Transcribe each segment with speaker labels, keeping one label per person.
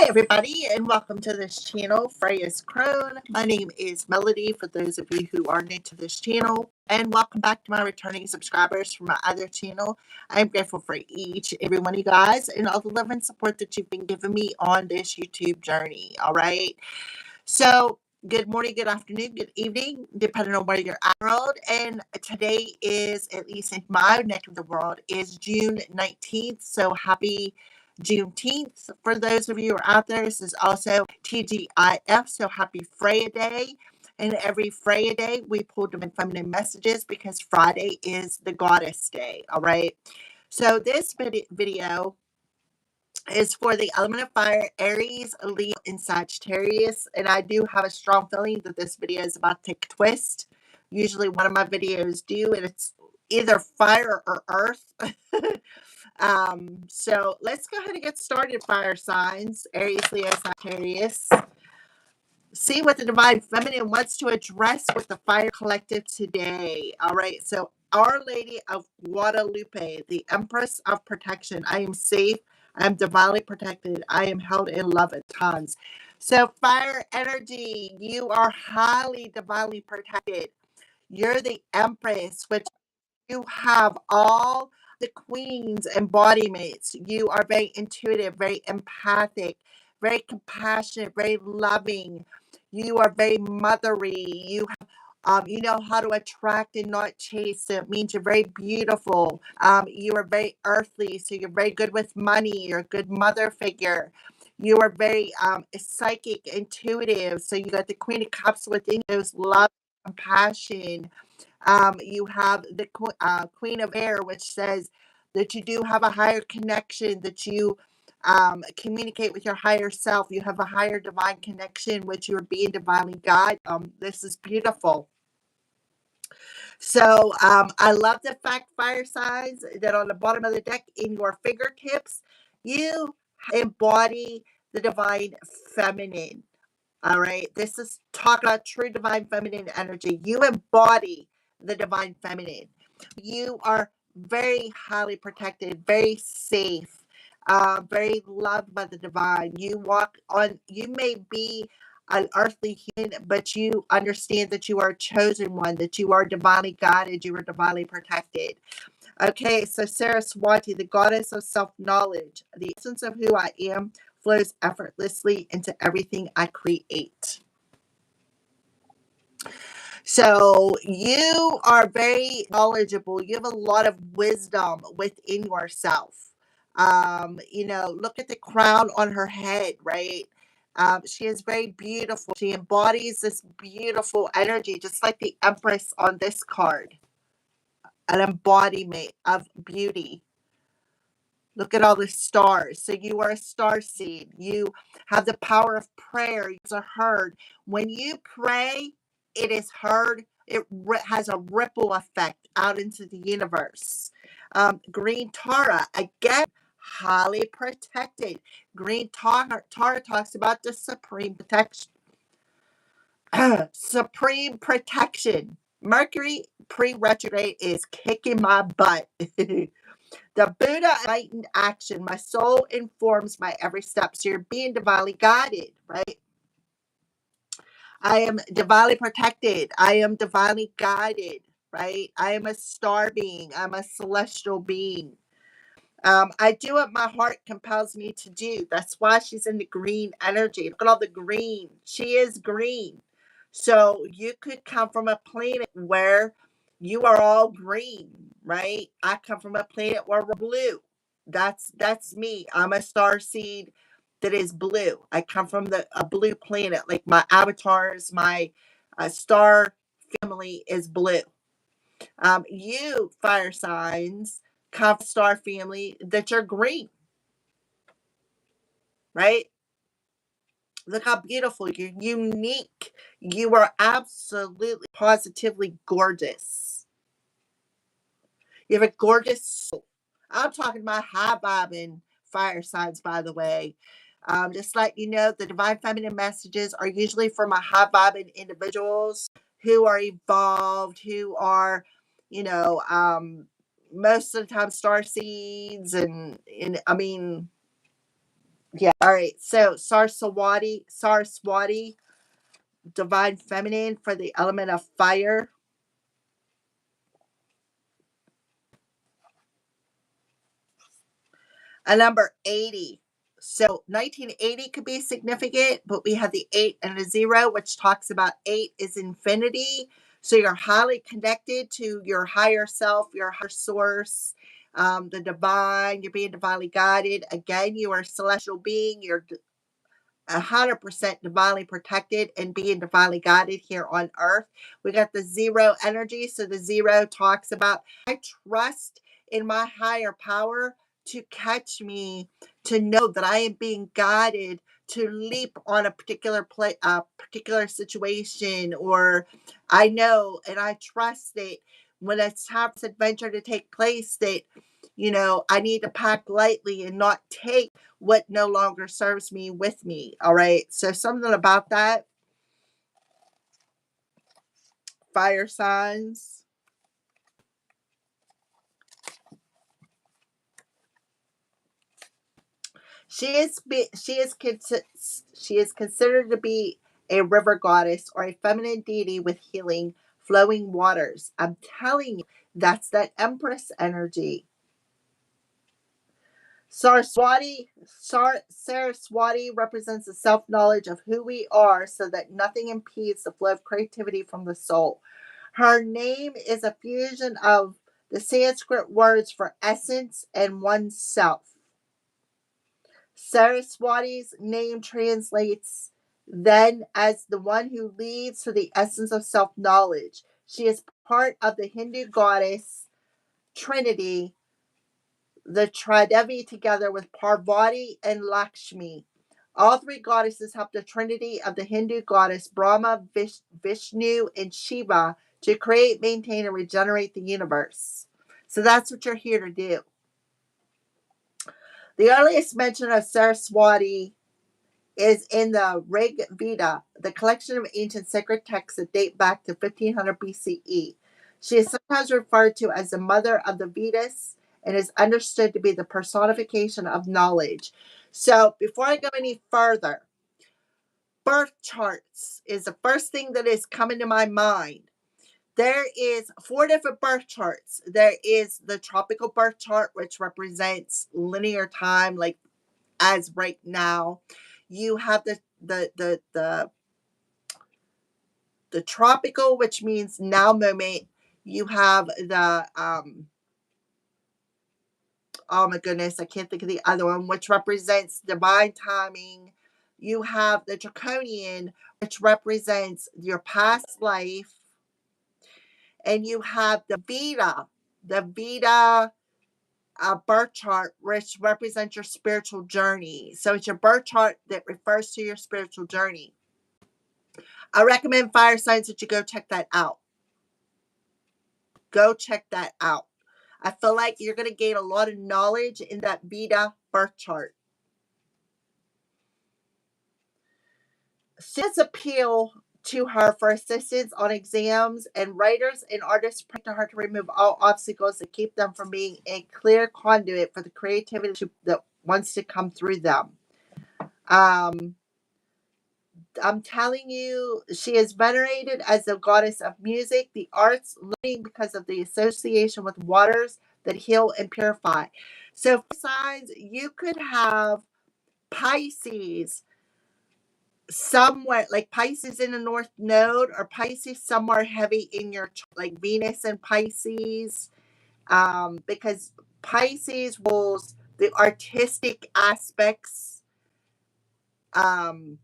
Speaker 1: everybody, and welcome to this channel, Freya's Crone. My name is Melody, for those of you who are new to this channel, and welcome back to my returning subscribers from my other channel. I'm grateful for each and every one of you guys and all the love and support that you've been giving me on this YouTube journey, all right? So, good morning, good afternoon, good evening, depending on where you're at in the world. And today is, at least in my neck of the world, is June 19th. So happy Juneteenth. For those of you who are out there, this is also TGIF. So happy Freya Day. And every Freya Day, we pull divine feminine messages because Friday is the goddess day. All right. So this video is for the element of fire, Aries, Leo, and Sagittarius. And I do have a strong feeling that this video is about to take a twist. Usually one of my videos do, and it's either fire or earth. So let's go ahead and get started, fire signs, Aries, Leo, Sagittarius. See what the divine feminine wants to address with the fire collective today. All right, so Our Lady of Guadalupe, the Empress of Protection. I am safe. I am divinely protected. I am held in love at times. So fire energy, you are highly divinely protected. You're the Empress, which you have all the queen's embodiments. You are very intuitive, very empathic, very compassionate, very loving. You are very mothery. You know how to attract and not chase. So it means you're very beautiful. You are very earthly, so you're very good with money. You're a good mother figure. You are very psychic, intuitive. So you got the Queen of Cups within those love, compassion. You have the Queen of Air, which says that you do have a higher connection, that you communicate with your higher self. You have a higher divine connection, which you're being divinely guided. This is beautiful. So I love the fact, fire signs, that on the bottom of the deck in your fingertips, you embody the divine feminine. All right. This is talk about true divine feminine energy. You embody the divine feminine. You are very highly protected, very safe, very loved by the divine. You may be an earthly human, but you understand that you are a chosen one, that you are divinely guided, you are divinely protected. Okay, so Saraswati, the goddess of self-knowledge, the essence of who I am flows effortlessly into everything I create. So you are very knowledgeable. You have a lot of wisdom within yourself. Look at the crown on her head, right? She is very beautiful. She embodies this beautiful energy, just like the Empress on this card, an embodiment of beauty. Look at all the stars. So you are a star seed. You have the power of prayer. You are heard. When you pray, it is heard. It has a ripple effect out into the universe. Green Tara, again, highly protected. Green Tara talks about the supreme protection. Supreme protection. Mercury pre-retrograde is kicking my butt. The Buddha enlightened action. My soul informs my every step. So you're being divinely guided, right? I am divinely protected. I am divinely guided, right? I am a star being. I'm a celestial being. I do what my heart compels me to do. That's why she's in the green energy. Look at all the green. She is green. So you could come from a planet where you are all green, right? I come from a planet where we're blue. That's me. I'm a star seed that is blue. I come from a blue planet. Like my avatars, my star family is blue. You fire signs come from star family that you're green, right? Look how beautiful you're, unique. You are absolutely, positively gorgeous. You have a gorgeous soul. I'm talking about high vibing fire signs, by the way. Just like you know, the divine feminine messages are usually for my high vibing individuals who are evolved, who are, most of the time star seeds, and I mean, Yeah. All right. So Saraswati, divine feminine for the element of fire. A number 80. So 1980 could be significant, but we have the 8 and a 0, which talks about 8 is infinity. So you're highly connected to your higher self, your higher source, the divine. You're being divinely guided. Again, you are a celestial being. You're 100% divinely protected and being divinely guided here on earth. We got the 0 energy. So the 0 talks about I trust in my higher power to catch me, to know that I am being guided to leap on a particular situation, or I know and I trust that when it's time for this adventure to take place, that I need to pack lightly and not take what no longer serves me with me. All right. So something about that, fire signs. She is considered to be a river goddess or a feminine deity with healing flowing waters. I'm telling you, that's that empress energy. Saraswati represents the self knowledge of who we are so that nothing impedes the flow of creativity from the soul. Her name is a fusion of the Sanskrit words for essence and oneself. Saraswati's name translates then as the one who leads to the essence of self knowledge. She is part of the Hindu goddess trinity, the Tridevi, together with Parvati and Lakshmi. All three goddesses help the trinity of the Hindu goddess Brahma, Vishnu, and Shiva to create, maintain, and regenerate the universe. So that's what you're here to do. The earliest mention of Saraswati is in the Rig Veda, the collection of ancient sacred texts that date back to 1500 BCE. She is sometimes referred to as the mother of the Vedas and is understood to be the personification of knowledge. So, before I go any further, birth charts is the first thing that is coming to my mind. There is 4 different birth charts. There is the tropical birth chart, which represents linear time, like as right now. You have the tropical, which means now moment. You have the oh my goodness, I can't think of the other one, which represents divine timing. You have the draconian, which represents your past life, and you have the Veda birth chart, which represents your spiritual journey. So it's your birth chart that refers to your spiritual journey. I recommend fire signs that you go check that out. Go check that out. I feel like you're going to gain a lot of knowledge in that Veda birth chart. Students appeal to her for assistance on exams, and writers and artists pray to her to remove all obstacles that keep them from being a clear conduit for the creativity that wants to come through them. Um, I'm telling you, she is venerated as the goddess of music, the arts, learning because of the association with waters that heal and purify. So, for signs, you could have Pisces somewhere, like Pisces in the North Node, or Pisces somewhere heavy in your like Venus and Pisces, because Pisces rules the artistic aspects um,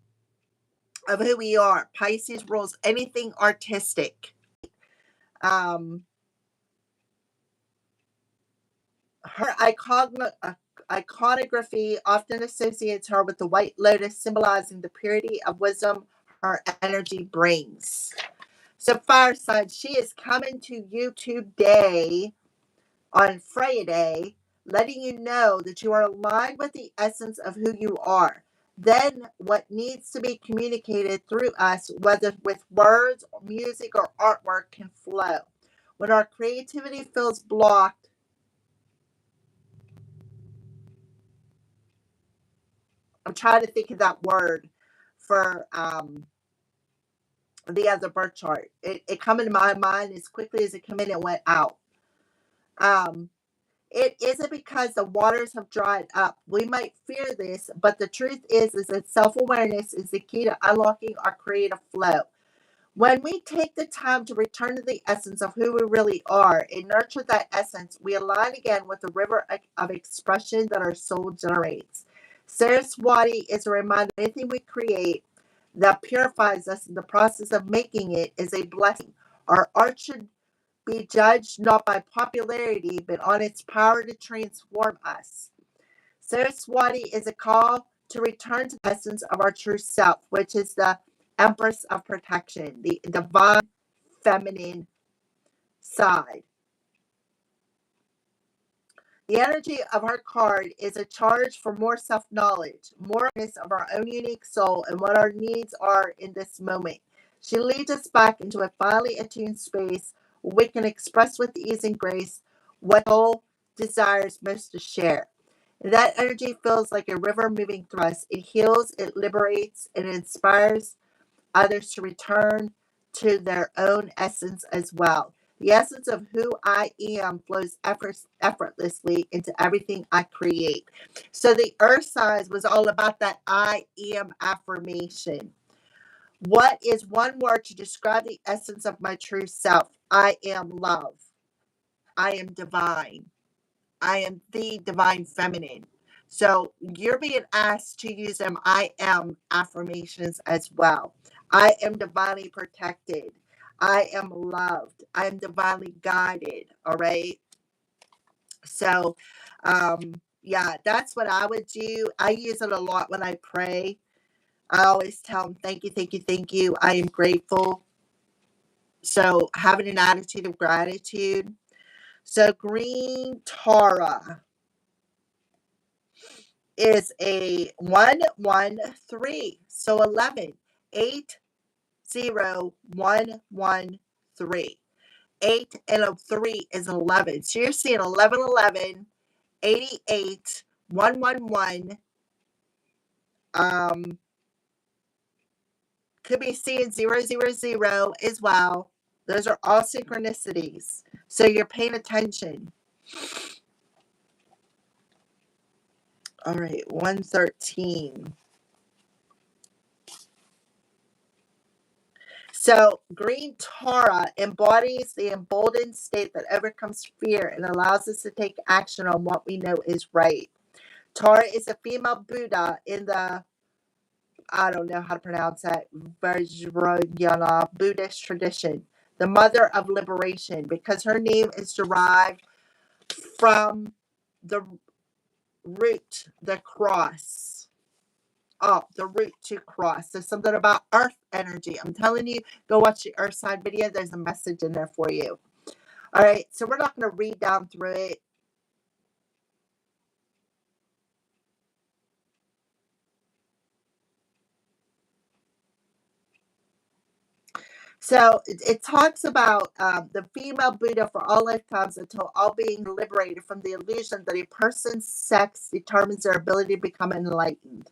Speaker 1: of who we are. Pisces rules anything artistic. Um, her iconography often associates her with the white lotus, symbolizing the purity of wisdom her energy brings. So, fire sign, she is coming to you today on Friday, letting you know that you are aligned with the essence of who you are. Then, what needs to be communicated through us, whether with words, music, or artwork, can flow. When our creativity feels blocked, I'm trying to think of that word for the other birth chart. It come into my mind as quickly as it came in, it went out. Um, it isn't because the waters have dried up. We might fear this, but the truth is that self-awareness is the key to unlocking our creative flow. When we take the time to return to the essence of who we really are and nurture that essence, we align again with the river of expression that our soul generates. Saraswati is a reminder that anything we create that purifies us in the process of making it is a blessing. Our art should be judged not by popularity, but on its power to transform us. Saraswati is a call to return to the essence of our true self, which is the Empress of Protection, the divine feminine side. The energy of her card is a charge for more self knowledge, more awareness of our own unique soul and what our needs are in this moment. She leads us back into a finely attuned space where we can express with ease and grace what soul desires most to share. That energy feels like a river moving through us. It heals, it liberates, it inspires others to return to their own essence as well. The essence of who I am flows effortlessly into everything I create. So the earth signs was all about that I am affirmation. What is one word to describe the essence of my true self? I am love. I am divine. I am the divine feminine. So you're being asked to use them I am affirmations as well. I am divinely protected. I am loved. I am divinely guided. All right. So, yeah, that's what I would do. I use it a lot when I pray. I always tell them, thank you, thank you, thank you. I am grateful. So, having an attitude of gratitude. So, green Tara is a 113. So 11, 80113. 8 and a 3 is 11. So you're seeing 1111, 88, 111. Um, could be seeing 000 as well. Those are all synchronicities. So you're paying attention. All right, 113. So, green Tara embodies the emboldened state that overcomes fear and allows us to take action on what we know is right. Tara is a female Buddha in the, I don't know how to pronounce that, Vajrayana Buddhist tradition, the mother of liberation, because her name is derived from the root, the cross. Oh, the root to cross. There's something about earth energy. I'm telling you, go watch the earth side video. There's a message in there for you. All right, so we're not going to read down through it. So it talks about the female Buddha for all lifetimes until all being liberated from the illusion that a person's sex determines their ability to become enlightened.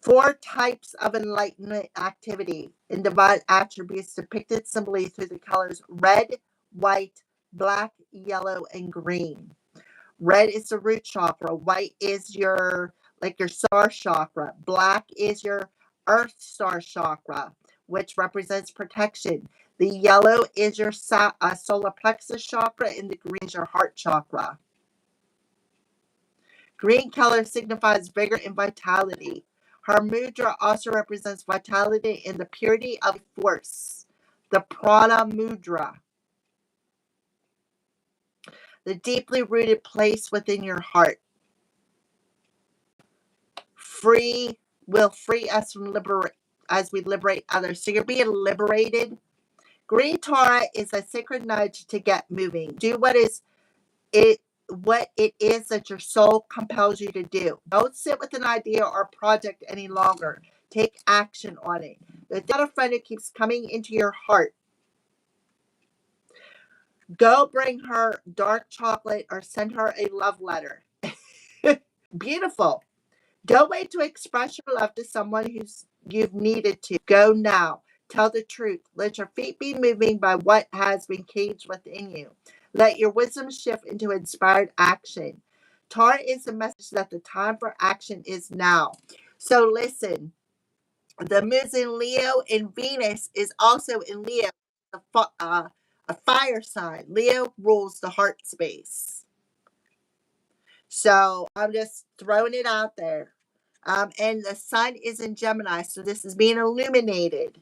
Speaker 1: Four types of enlightenment activity in divine attributes depicted symbolically through the colors red, white, black, yellow, and green. Red is the root chakra. White is your your star chakra. Black is your earth star chakra, which represents protection. The yellow is your solar plexus chakra, and the green is your heart chakra. Green color signifies vigor and vitality. Her mudra also represents vitality and the purity of force. The prana mudra, the deeply rooted place within your heart. Free will free us from liberate as we liberate others. So you're being liberated. Green Tara is a sacred nudge to get moving. Do what it is that your soul compels you to do. Don't sit with an idea or project any longer. Take action on it. The other friend who keeps coming into your heart, go bring her dark chocolate or send her a love letter. Beautiful. Don't wait to express your love to someone who's you've needed to. Go now. Tell the truth. Let your feet be moving by what has been caged within you. Let your wisdom shift into inspired action. Tar is the message that the time for action is now. So listen, the moon is in Leo and Venus is also in Leo, a fire sign. Leo rules the heart space. So I'm just throwing it out there. And the sun is in Gemini, so this is being illuminated.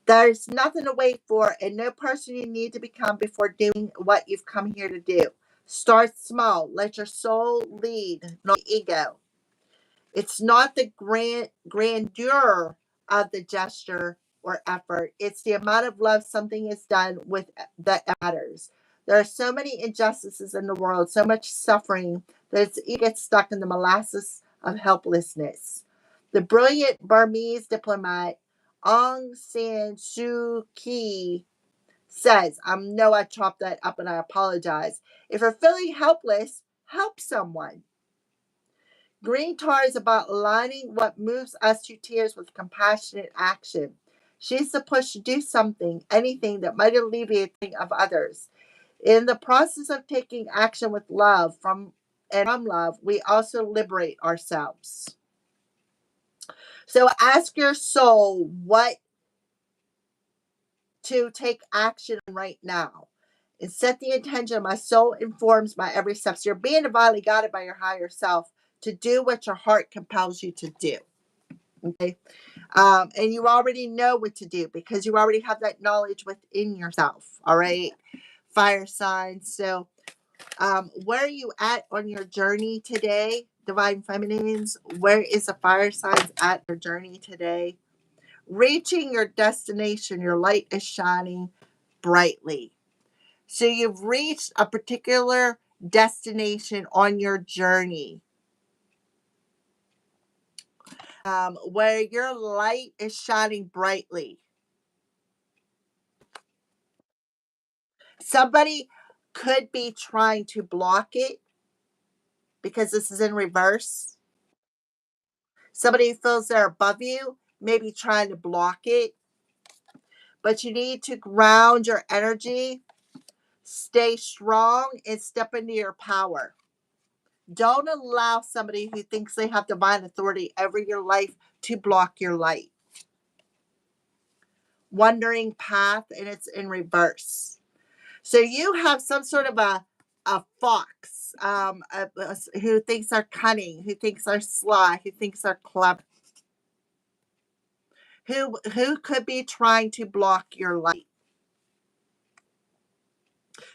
Speaker 1: There's nothing to wait for and no person you need to become before doing what you've come here to do. Start small. Let your soul lead, not ego. It's not the grandeur of the gesture or effort. It's the amount of love something is done with that matters. There are so many injustices in the world, so much suffering that you get stuck in the molasses of helplessness. The brilliant Burmese diplomat Aung San Suu Kyi says, I chopped that up and I apologize. If you're feeling helpless, help someone. Green tar is about aligning what moves us to tears with compassionate action. She's the push to do something, anything that might alleviate the pain of others. In the process of taking action with love from love, we also liberate ourselves. So ask your soul what to take action right now. And set the intention. My soul informs my every step. So you're being divinely guided by your higher self to do what your heart compels you to do. Okay. And you already know what to do because you already have that knowledge within yourself. All right. Fire signs. So, where are you at on your journey today, Divine Feminines? Where is the fire signs at your journey today? Reaching your destination, your light is shining brightly. So, you've reached a particular destination on your journey. Where your light is shining brightly. Somebody could be trying to block it because this is in reverse. Somebody who feels they're above you, maybe trying to block it. But you need to ground your energy, stay strong, and step into your power. Don't allow somebody who thinks they have divine authority over your life to block your light. Wandering path, and it's in reverse. So you have some sort of a fox who thinks they're cunning, who thinks they're sly, who thinks they're clever, who could be trying to block your light,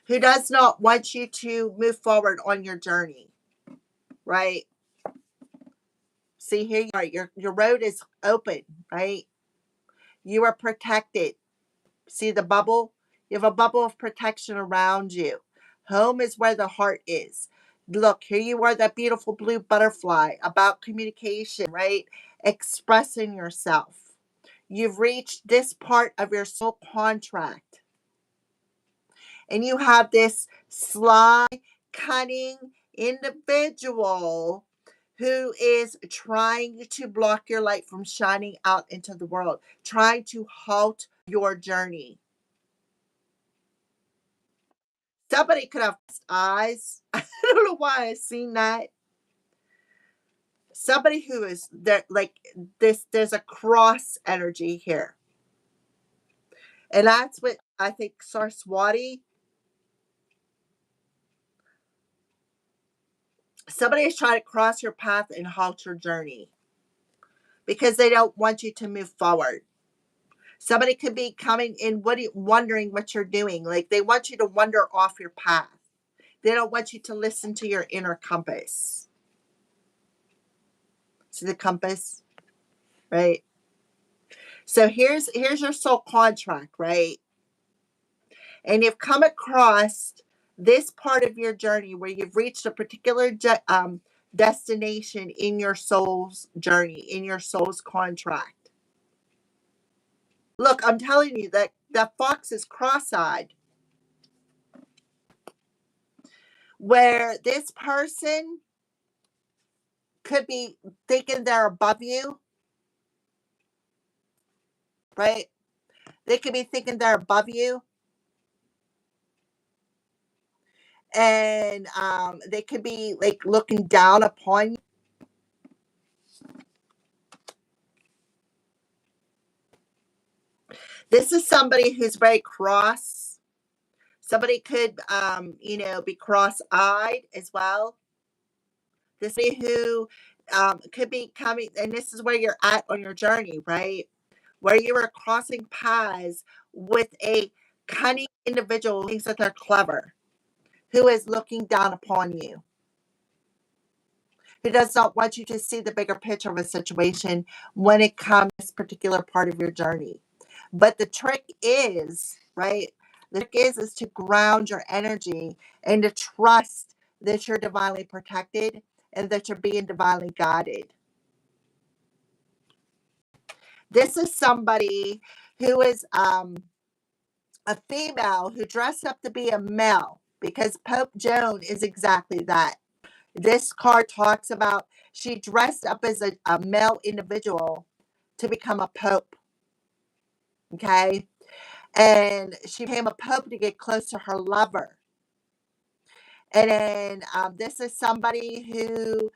Speaker 1: who does not want you to move forward on your journey, right? See, here you are. Your road is open, right? You are protected. See the bubble? You have a bubble of protection around you. Home is where the heart is. Look, here you are, that beautiful blue butterfly about communication, right? Expressing yourself. You've reached this part of your soul contract. And you have this sly, cunning individual who is trying to block your light from shining out into the world, trying to halt your journey. Somebody could have eyes. I don't know why I seen that. Somebody who is there, like this, there's a cross energy here. And that's what I think Saraswati, somebody is trying to cross your path and halt your journey because they don't want you to move forward. Somebody could be coming in, wondering what you're doing. Like they want you to wander off your path. They don't want you to listen to your inner compass. See the compass, right? So here's your soul contract, right? And you've come across this part of your journey where you've reached a particular destination in your soul's journey, in your soul's contract. Look, I'm telling you that fox is cross-eyed. where this person could be thinking they're above you, right? They could be thinking they're above you, and they could be like looking down upon you. This is somebody who's very cross. Somebody could, be cross-eyed as well. This who could be coming, and this is where you're at on your journey, right? Where you are crossing paths with a cunning individual who thinks that they're clever, who is looking down upon you, who does not want you to see the bigger picture of a situation when it comes to this particular part of your journey. But the trick is, right? The trick is to ground your energy and to trust that you're divinely protected and that you're being divinely guided. This is somebody who is a female who dressed up to be a male, because Pope Joan is exactly that. This card talks about she dressed up as a male individual to become a pope. Okay. And she became a pope to get close to her lover. And then this is somebody who,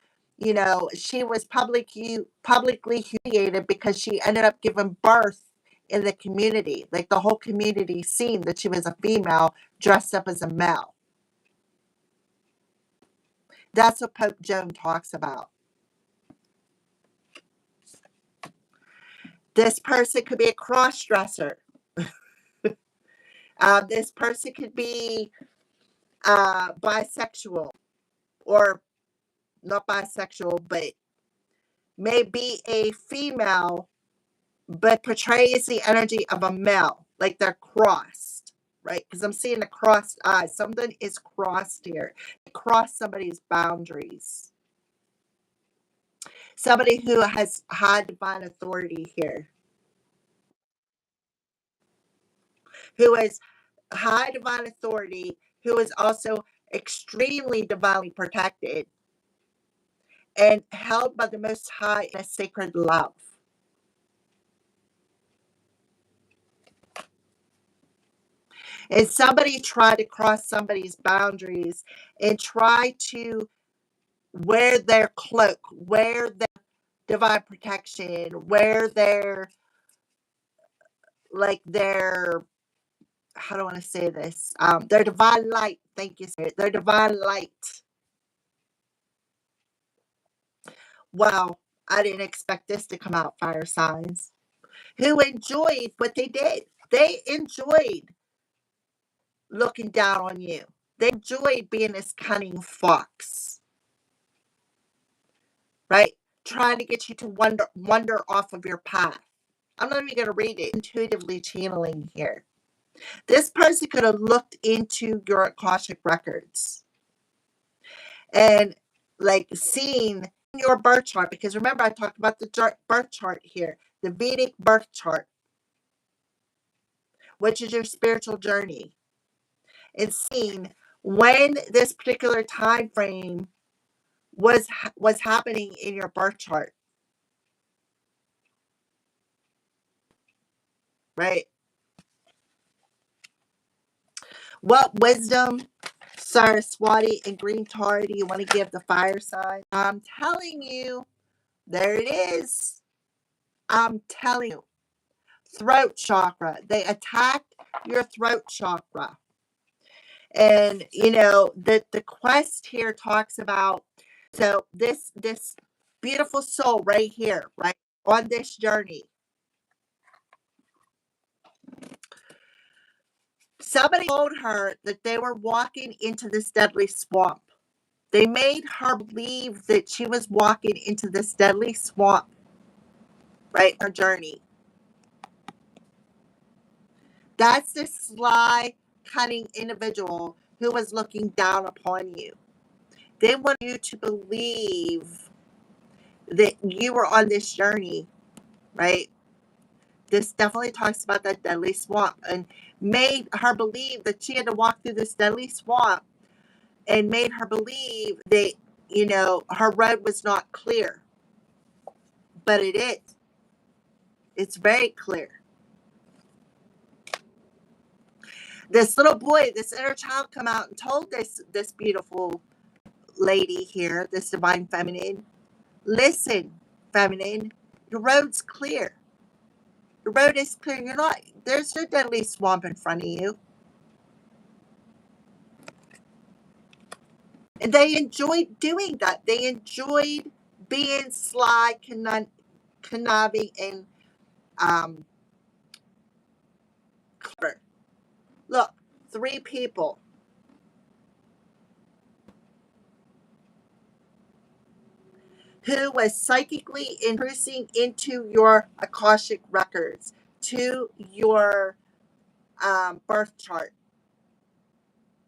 Speaker 1: she was publicly humiliated because she ended up giving birth in the community. Like the whole community seen that she was a female dressed up as a male. That's what Pope Joan talks about. This person could be a cross dresser. This person could be bisexual, or not bisexual, but may be a female, but portrays the energy of a male, like they're crossed, right? Because I'm seeing the crossed eyes. Something is crossed here. Cross somebody's boundaries. Somebody who has high divine authority here, who is high divine authority, who is also extremely divinely protected and held by the Most High in a sacred love. And somebody tried to cross somebody's boundaries and try to wear their cloak, wear their divine protection, wear their, like their, how do I want to say this? Their divine light. Thank you, Spirit. Their divine light. Wow, I didn't expect this to come out, fire signs. Who enjoyed what they did. They enjoyed looking down on you. They enjoyed being this cunning fox, right? Trying to get you to wander off of your path. I'm not even going to read it. Intuitively channeling here. This person could have looked into your Akashic records and like seen your birth chart, because remember I talked about the birth chart here, the Vedic birth chart, which is your spiritual journey, and seen when this particular time frame was happening in your birth chart, right? What wisdom, Saraswati, and green tar do you want to give the fire sign? I'm telling you, there it is. I'm telling you, throat chakra. They attacked your throat chakra. And the quest here talks about, so this beautiful soul right here, right on this journey. Somebody told her that they were walking into this deadly swamp. They made her believe that she was walking into this deadly swamp, right? Her journey. That's the sly, cunning individual who was looking down upon you. They want you to believe that you were on this journey, right? This definitely talks about that deadly swamp and made her believe that she had to walk through this deadly swamp and made her believe that, her road was not clear. But it is. It's very clear. This little boy, this inner child, come out and told this beautiful lady here, this divine feminine, listen, feminine, your road's clear. The road is clear. There's no deadly swamp in front of you. And they enjoyed doing that. They enjoyed being sly, conniving, and clever. Look, 3 people. Who was psychically intruding into your Akashic records, to your birth chart.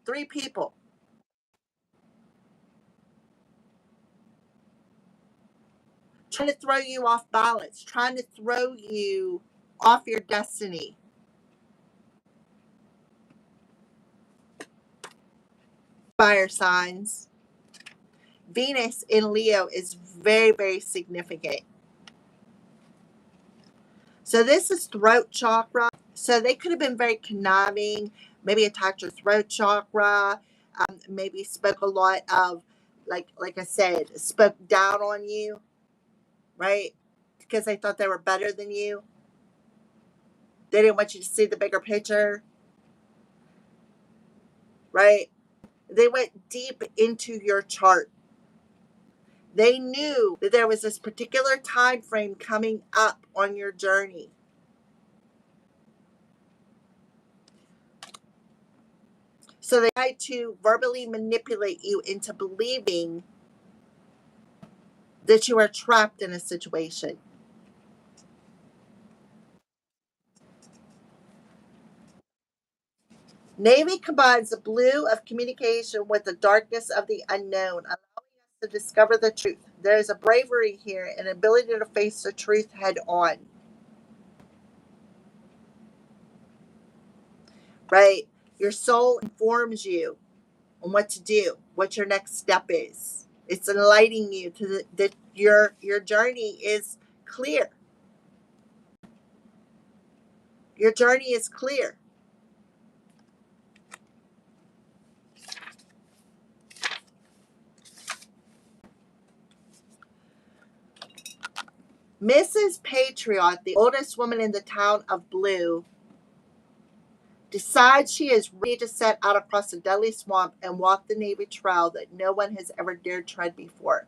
Speaker 1: 3 people. Trying to throw you off balance, trying to throw you off your destiny. Fire signs. Venus in Leo is very, very significant. So this is throat chakra. So they could have been very conniving, maybe attacked your throat chakra, maybe spoke a lot of, like I said, spoke down on you, right? Because they thought they were better than you. They didn't want you to see the bigger picture, right? They went deep into your chart. They knew that there was this particular time frame coming up on your journey. So they tried to verbally manipulate you into believing that you are trapped in a situation. Navy combines the blue of communication with the darkness of the unknown, allowing us to discover the truth. There is a bravery here, an ability to face the truth head on. Right? Your soul informs you on what to do, what your next step is. It's enlightening you to that your journey is clear. Your journey is clear. Mrs. Patriot, the oldest woman in the town of Blue, decides she is ready to set out across the deadly swamp and walk the Navy trail that no one has ever dared tread before.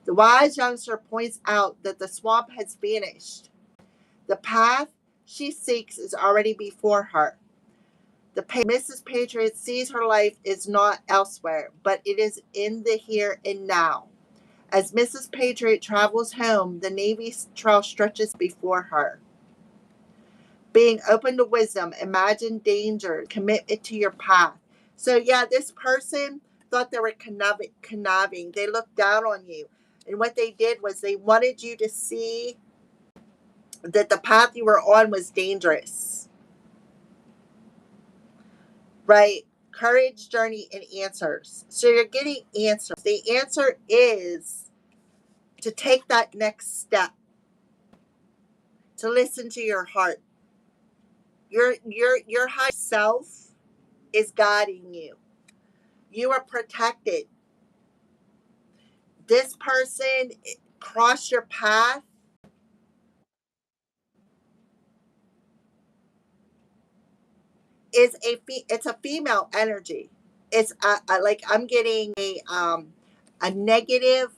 Speaker 1: The wise youngster points out that the swamp has vanished. The path she seeks is already before her. Mrs. Patriot sees her life is not elsewhere, but it is in the here and now. As Mrs. Patriot travels home, the Navy trail stretches before her. Being open to wisdom, imagine danger, commitment to your path. So yeah, this person thought they were conniving. They looked down on you. And what they did was they wanted you to see that the path you were on was dangerous. Right? Courage, journey, and answers. So you're getting answers. The answer is to take that next step, to listen to your heart. Your higher self is guiding you. You are protected. This person cross your path it's a female energy. It's like I'm getting a negative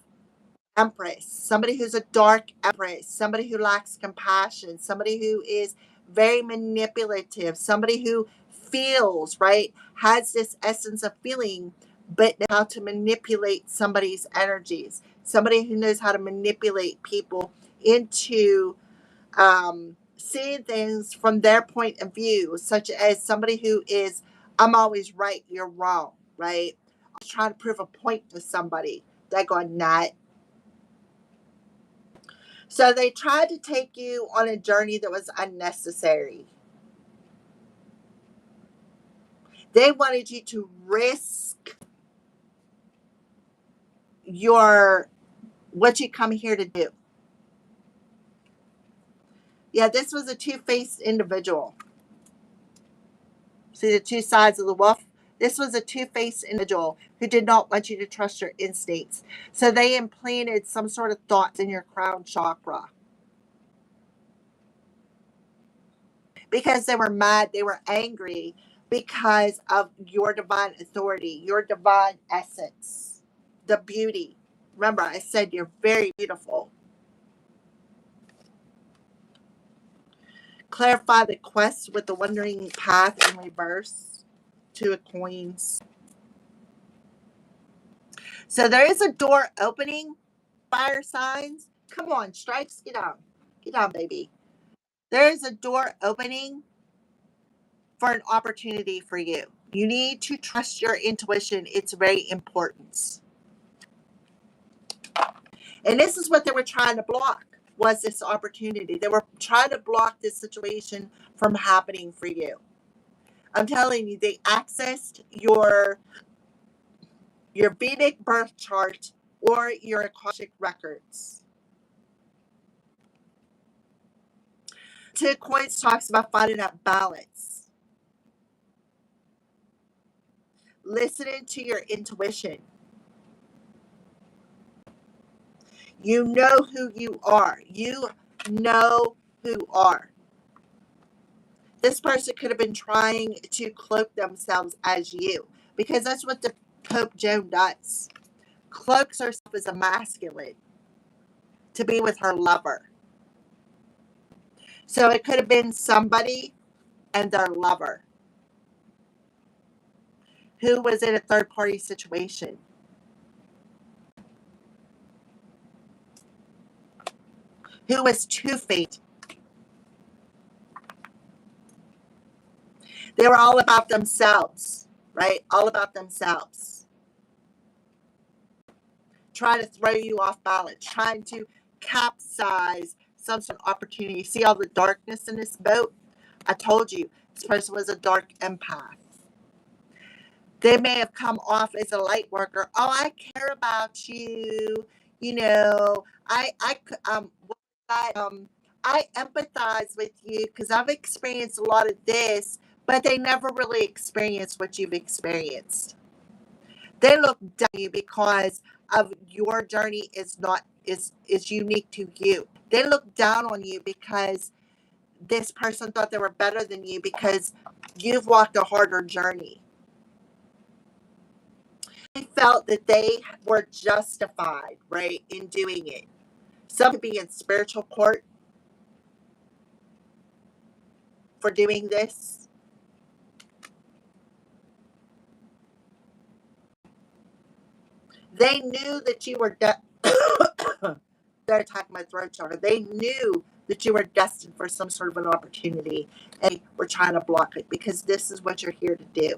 Speaker 1: empress, somebody who's a dark empress, somebody who lacks compassion, somebody who is very manipulative, somebody who feels, right, has this essence of feeling, but how to manipulate somebody's energies, somebody who knows how to manipulate people into seeing things from their point of view, such as somebody who is, I'm always right, you're wrong, right? I was trying to prove a point to somebody. They're going, not. So they tried to take you on a journey that was unnecessary. They wanted you to risk what you come here to do. Yeah, this was a two-faced individual. See the two sides of the wolf? This was a two-faced individual who did not want you to trust your instincts. So they implanted some sort of thoughts in your crown chakra. Because they were mad, they were angry because of your divine authority, your divine essence, the beauty. Remember, I said you're very beautiful. Clarify the quest with the wandering path in reverse. Two of coins. So there is a door opening, fire signs. Come on, stripes, get on. Get on, baby. There is a door opening for an opportunity for you. You need to trust your intuition. It's very important. And this is what they were trying to block, was this opportunity. They were trying to block this situation from happening for you. I'm telling you, they accessed your Vedic birth chart or your Akashic records. Two of Coins talks about finding that balance. Listening to your intuition. You know who you are. You know who you are. This person could have been trying to cloak themselves as you, because that's what the Pope Joan does. Cloaks herself as a masculine to be with her lover. So it could have been somebody and their lover who was in a third party situation. Who was two-faced. They were all about themselves, right? All about themselves. Trying to throw you off balance, trying to capsize some sort of opportunity. See all the darkness in this boat? I told you, this person was a dark empath. They may have come off as a light worker. Oh, I care about you. You know, I empathize with you because I've experienced a lot of this, but they never really experienced what you've experienced. They look down on you because of your journey is unique to you. They look down on you because this person thought they were better than you because you've walked a harder journey. They felt that they were justified, right, in doing it. Some could be in spiritual court for doing this. They knew that you were they're attacking my throat chakra. They knew that you were destined for some sort of an opportunity, and they were trying to block it because this is what you're here to do.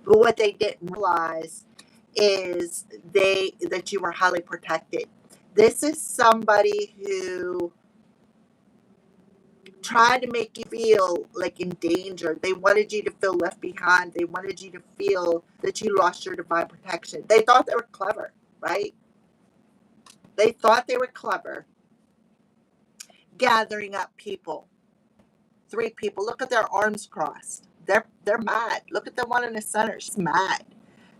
Speaker 1: But what they didn't realize is that you were highly protected. This is somebody who tried to make you feel like in danger. They wanted you to feel left behind. They wanted you to feel that you lost your divine protection. They thought they were clever, right? They thought they were clever. Gathering up people. 3 people. Look at their arms crossed. They're mad. Look at the one in the center. She's mad.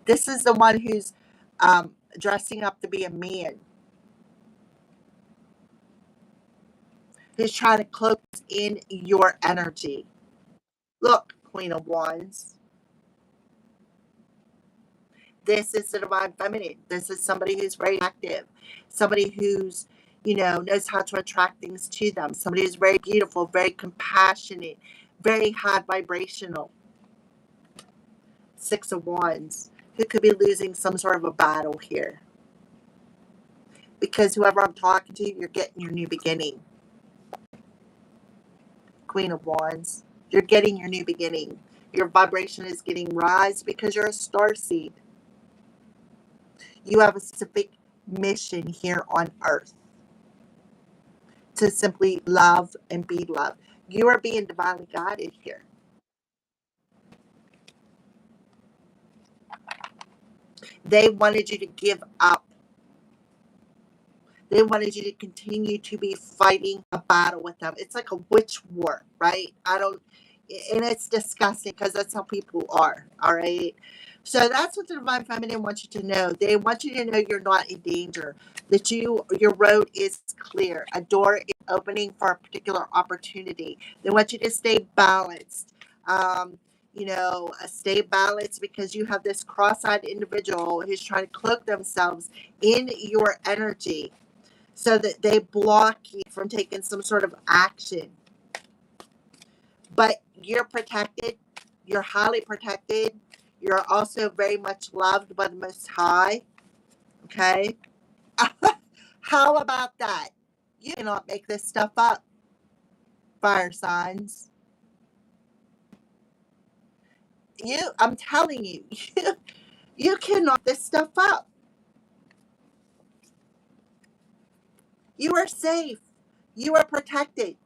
Speaker 1: This is the one who's dressing up to be a man. Who's trying to cloak in your energy. Look, Queen of Wands. This is the divine feminine. This is somebody who's very active. Somebody who's, knows how to attract things to them. Somebody who's very beautiful, very compassionate, very high vibrational. 6 of Wands. Who could be losing some sort of a battle here. Because whoever I'm talking to, you're getting your new beginning. Queen of Wands. You're getting your new beginning. Your vibration is getting rise because you're a starseed. You have a specific mission here on earth. To simply love and be loved. You are being divinely guided here. They wanted you to give up They wanted you to continue to be fighting a battle with them. It's like a witch war, right? I don't, and it's disgusting because that's how people are. All right. So that's what the divine feminine wants you to know. They want you to know you're not in danger, that your road is clear. A door is opening for a particular opportunity. They want you to stay balanced. Stay balanced because you have this cross-eyed individual who's trying to cloak themselves in your energy so that they block you from taking some sort of action. But you're protected. You're highly protected. You're also very much loved by the Most High. Okay? How about that? You cannot make this stuff up, fire signs. I'm telling you, you cannot make this stuff up. You are safe. You are protected.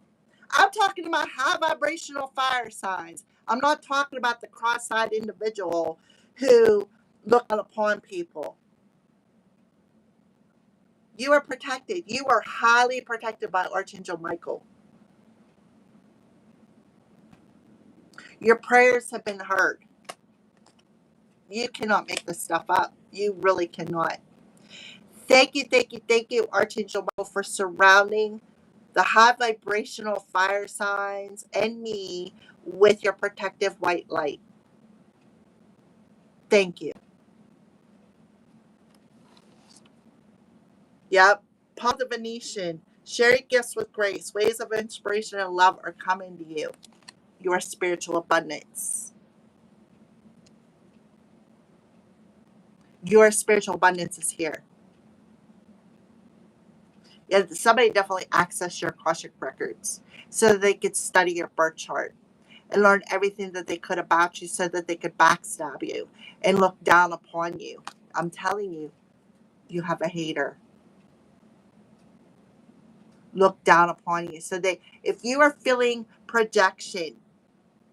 Speaker 1: I'm talking about high vibrational fire signs. I'm not talking about the cross-eyed individual who look upon people. You are protected. You are highly protected by Archangel Michael. Your prayers have been heard. You cannot make this stuff up. You really cannot. Thank you, Archangel Michael, for surrounding the high vibrational fire signs and me with your protective white light. Thank you. Yep. Paul the Venetian. Share your gifts with grace. Ways of inspiration and love are coming to you. Your spiritual abundance. Your spiritual abundance is here. Yeah, somebody definitely access your Akashic records so that they could study your birth chart and learn everything that they could about you so that they could backstab you and look down upon you. I'm telling you, you have a hater. Look down upon you. So if you are feeling projection,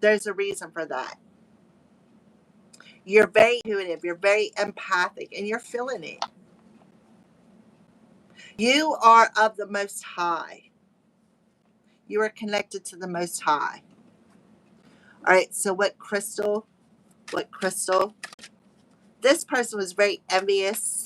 Speaker 1: there's a reason for that. You're very intuitive, you're very empathic, and you're feeling it. You are of the Most High. You are connected to the Most High. All right, so what crystal? This person was very envious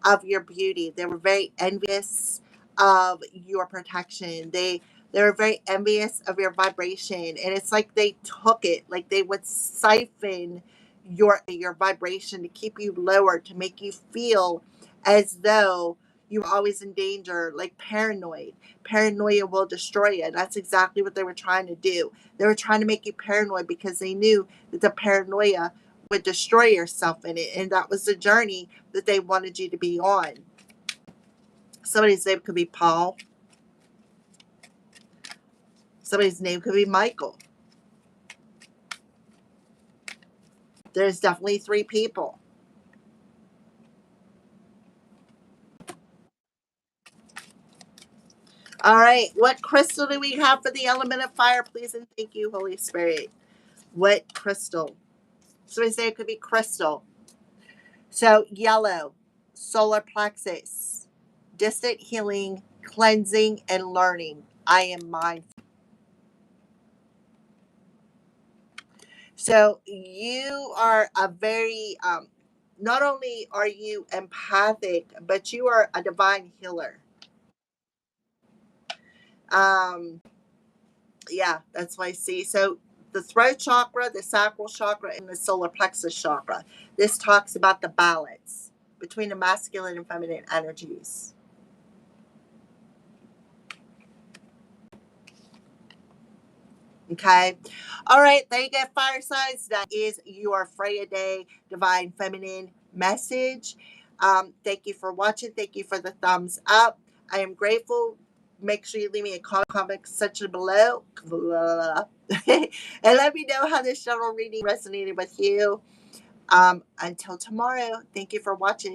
Speaker 1: of your beauty. They were very envious of your protection. They were very envious of your vibration. And it's like they took it, like they would siphon your vibration to keep you lower, to make you feel as though you're always in danger, like paranoid. Paranoia will destroy you. That's exactly what they were trying to do. They were trying to make you paranoid because they knew that the paranoia would destroy yourself in it. And that was the journey that they wanted you to be on. Somebody's name could be Paul. Somebody's name could be Michael. There's definitely 3 people. All right. What crystal do we have for the element of fire, please? And thank you, Holy Spirit. What crystal? Somebody's name could be crystal. So yellow, solar plexus, distant healing, cleansing, and learning. I am mindful. So you are a very, not only are you empathic, but you are a divine healer. Yeah, that's what I see. So the throat chakra, the sacral chakra, and the solar plexus chakra. This talks about the balance between the masculine and feminine energies. Okay. All right. There you go, fire signs. That is your Freya Day Divine Feminine message. Thank you for watching. Thank you for the thumbs up. I am grateful. Make sure you leave me a comment section below. And let me know how this general reading resonated with you. Until tomorrow, thank you for watching.